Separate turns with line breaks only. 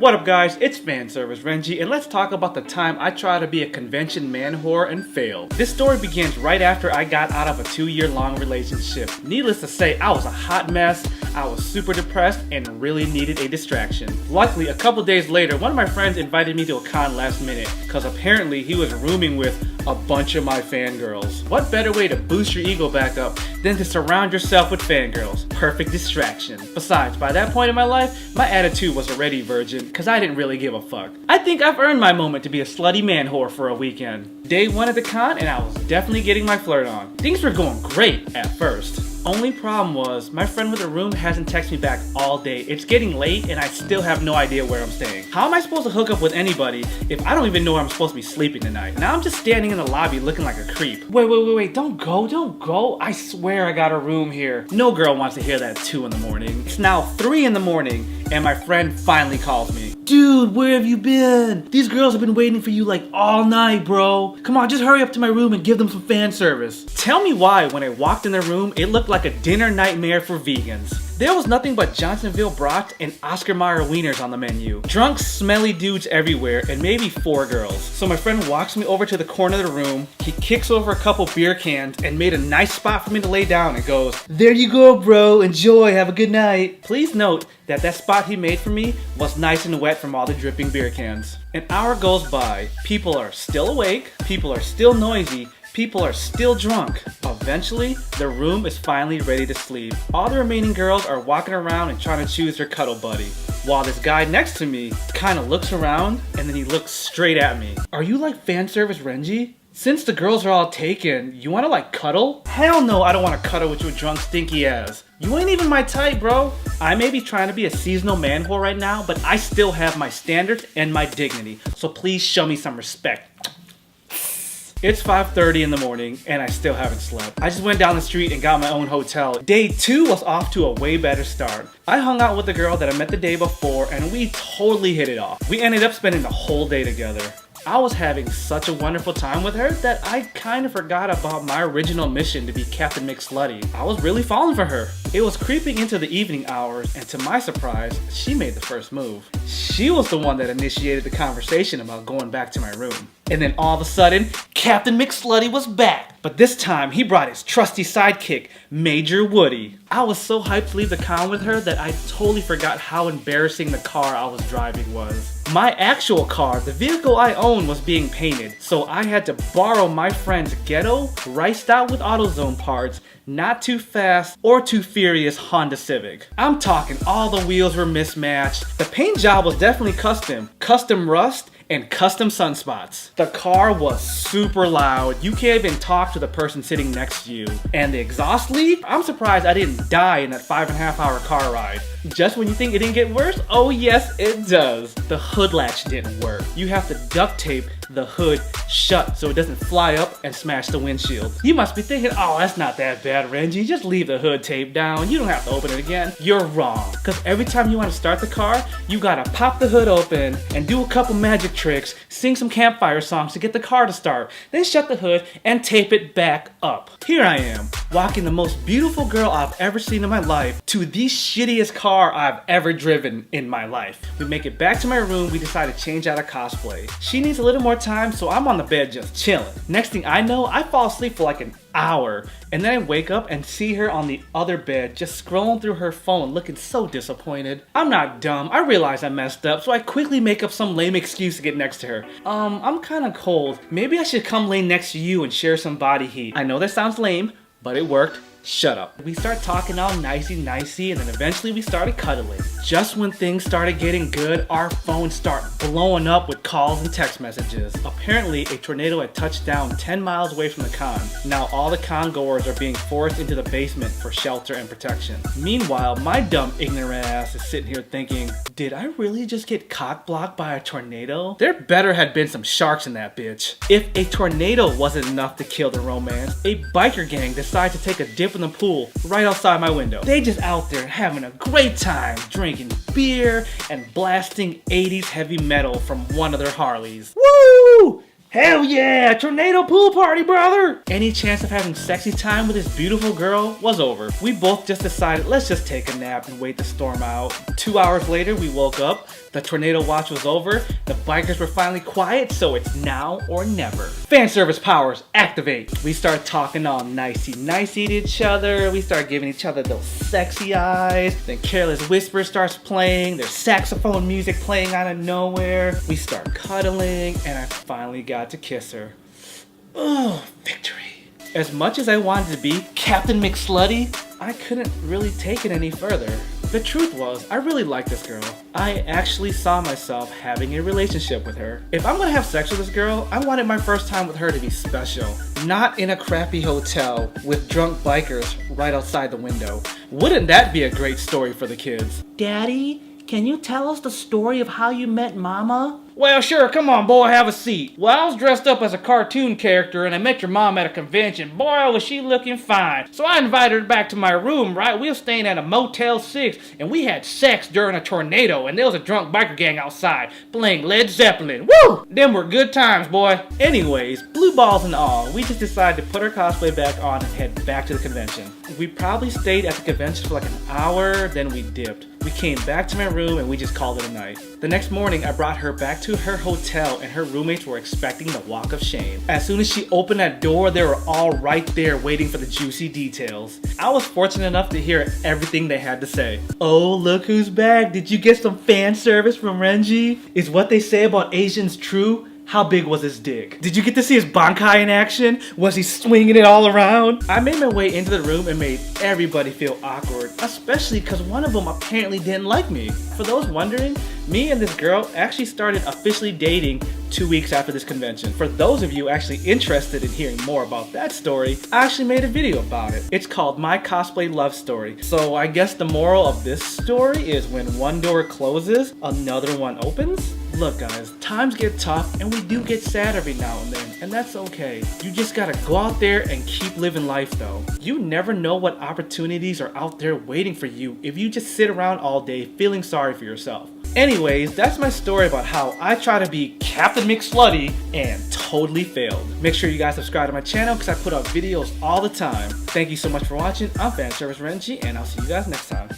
What up guys, it's FanService Renji, and let's talk about the time I tried to be a convention man whore and failed. This story begins right after I got out of a 2-year-long relationship. Needless to say, I was a hot mess, I was super depressed, and really needed a distraction. Luckily, a couple days later, one of my friends invited me to a con last minute, cause apparently he was rooming with a bunch of my fangirls. What better way to boost your ego back up than to surround yourself with fangirls? Perfect distraction. Besides, by that point in my life, my attitude was already virgin, cause I didn't really give a fuck. I think I've earned my moment to be a slutty man whore for a weekend. Day 1 at the con, and I was definitely getting my flirt on. Things were going great at first. Only problem was, my friend with the room hasn't texted me back all day. It's getting late and I still have no idea where I'm staying. How am I supposed to hook up with anybody if I don't even know where I'm supposed to be sleeping tonight? Now I'm just standing in the lobby looking like a creep. Wait, don't go. I swear I got a room here. No girl wants to hear that at 2 in the morning. It's now 3 in the morning and my friend finally calls me. Dude, where have you been? These girls have been waiting for you like all night, bro. Come on, just hurry up to my room and give them some fan service. Tell me why when I walked in their room, it looked like a dinner nightmare for vegans. There was nothing but Johnsonville brats and Oscar Mayer wieners on the menu. Drunk, smelly dudes everywhere, and maybe 4 girls. So my friend walks me over to the corner of the room, he kicks over a couple beer cans and made a nice spot for me to lay down and goes, "There you go, bro, enjoy, have a good night." Please note that that spot he made for me was nice and wet from all the dripping beer cans. An hour goes by, people are still awake, people are still noisy, people are still drunk. Eventually, the room is finally ready to sleep. All the remaining girls are walking around and trying to choose their cuddle buddy. While this guy next to me kind of looks around and then he looks straight at me. Are you like FanService Renji? Since the girls are all taken, you wanna like cuddle? Hell no, I don't wanna cuddle with your drunk stinky ass. You ain't even my type, bro. I may be trying to be a seasonal man whore right now, but I still have my standards and my dignity. So please show me some respect. It's 5:30 in the morning and I still haven't slept. I just went down the street and got my own hotel. Day 2 was off to a way better start. I hung out with the girl that I met the day before and we totally hit it off. We ended up spending the whole day together. I was having such a wonderful time with her that I kind of forgot about my original mission to be Captain McSlutty. I was really falling for her. It was creeping into the evening hours and to my surprise, she made the first move. She was the one that initiated the conversation about going back to my room. And then all of a sudden, Captain McSlutty was back. But this time, he brought his trusty sidekick, Major Woody. I was so hyped to leave the con with her that I totally forgot how embarrassing the car I was driving was. My actual car, the vehicle I own, was being painted, so I had to borrow my friend's ghetto, riced out with AutoZone parts, not too fast or too furious Honda Civic. I'm talking all the wheels were mismatched. The paint job was definitely custom rust, and custom sunspots. The car was super loud. You can't even talk to the person sitting next to you. And the exhaust leak? I'm surprised I didn't die in that 5.5 hour car ride. Just when you think it didn't get worse? Oh yes, it does. The hood latch didn't work. You have to duct tape the hood shut so it doesn't fly up and smash the windshield. You must be thinking, oh, that's not that bad, Renji. Just leave the hood taped down. You don't have to open it again. You're wrong. Because every time you want to start the car, you gotta pop the hood open and do a couple magic tricks, sing some campfire songs to get the car to start, then shut the hood and tape it back up. Here I am, walking the most beautiful girl I've ever seen in my life to the shittiest car I've ever driven in my life. We make it back to my room, we decide to change out of cosplay. She needs a little more time, so I'm on the bed just chilling. Next thing I know, I fall asleep for like an hour, and then I wake up and see her on the other bed just scrolling through her phone looking so disappointed. I'm not dumb, I realize I messed up, so I quickly make up some lame excuse to get next to her. I'm kinda cold. Maybe I should come lay next to you and share some body heat. I know that sounds lame, but it worked. Shut up. We start talking all nicey, and then eventually we started cuddling. Just when things started getting good, our phones start blowing up with calls and text messages. Apparently, a tornado had touched down 10 miles away from the con. Now all the con goers are being forced into the basement for shelter and protection. Meanwhile, my dumb ignorant ass is sitting here thinking, did I really just get cock blocked by a tornado? There better had been some sharks in that bitch. If a tornado wasn't enough to kill the romance, a biker gang decided to take a dip in the pool right outside my window. They just out there having a great time, drinking beer and blasting 80s heavy metal from one of their Harleys. Woo! Hell yeah, tornado pool party, brother! Any chance of having sexy time with this beautiful girl was over. We both just decided, let's just take a nap and wait the storm out. 2 hours later, we woke up. The tornado watch was over. The bikers were finally quiet, so it's now or never. Fan service powers, activate. We start talking all nicey-nicey to each other. We start giving each other those sexy eyes. Then Careless Whisper starts playing. There's saxophone music playing out of nowhere. We start cuddling, and I finally got to kiss her. Oh, victory. As much as I wanted to be Captain McSlutty, I couldn't really take it any further. The truth was, I really liked this girl. I actually saw myself having a relationship with her. If I'm gonna have sex with this girl, I wanted my first time with her to be special. Not in a crappy hotel with drunk bikers right outside the window. Wouldn't that be a great story for the kids? Daddy, can you tell us the story of how you met Mama? Well, sure, come on, boy, have a seat. Well, I was dressed up as a cartoon character and I met your mom at a convention. Boy, was she looking fine. So I invited her back to my room, right? We were staying at a Motel 6 and we had sex during a tornado and there was a drunk biker gang outside playing Led Zeppelin. Woo! Them were good times, boy. Anyways, blue balls and all, we just decided to put our cosplay back on and head back to the convention. We probably stayed at the convention for like an hour, then we dipped. We came back to my room and we just called it a night. The next morning, I brought her back to her hotel and her roommates were expecting the walk of shame. As soon as she opened that door, they were all right there waiting for the juicy details. I was fortunate enough to hear everything they had to say. Oh, look who's back. Did you get some fan service from Renji? Is what they say about Asians true? How big was his dick? Did you get to see his bankai in action? Was he swinging it all around? I made my way into the room and made everybody feel awkward, especially because one of them apparently didn't like me. For those wondering, me and this girl actually started officially dating 2 weeks after this convention. For those of you actually interested in hearing more about that story, I actually made a video about it. It's called My Cosplay Love Story. So I guess the moral of this story is when one door closes, another one opens? Look guys, times get tough and we do get sad every now and then, and that's okay. You just gotta go out there and keep living life though. You never know what opportunities are out there waiting for you if you just sit around all day feeling sorry for yourself. Anyways, that's my story about how I try to be Captain McSlutty and totally failed. Make sure you guys subscribe to my channel because I put out videos all the time. Thank you so much for watching. I'm FanService Renji and I'll see you guys next time.